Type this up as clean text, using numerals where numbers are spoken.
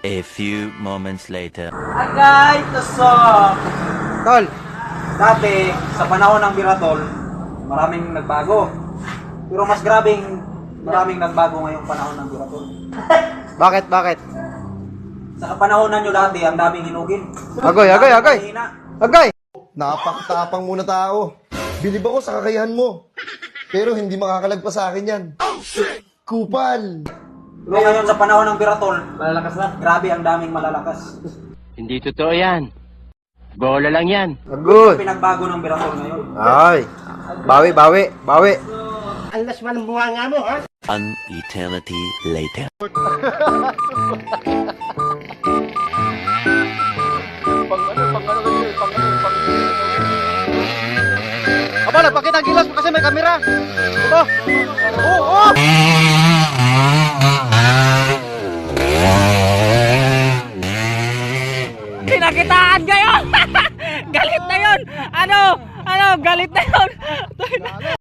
A few moments later. Agay, tusok! Tol, Dati, sa panahon ng Biratol, maraming nagbago. Pero mas grabing maraming nagbago ngayong panahon ng Biratol. bakit? Sa kapanahonan nyo dati, ang daming hinugin. Agay! Mahina. Agay! Napakatapang muna tao. Bilib ako sa kakayahan mo. Pero hindi makakalagpas sa akin yan. Kupal! Pero ngayon sa panahon ng Biratol, malalakas na. Grabe, ang daming malalakas. Hindi totoo yan. Bola lang yan. Agod! Pinagbago ng Biratol ngayon. Ay! Bawi! An eternity later. Aba, nagpakita ang gilas mo kasi may kamera. Aba! Oo! Pinakitaan kayo! Galit na yun! Ano? Galit na yun!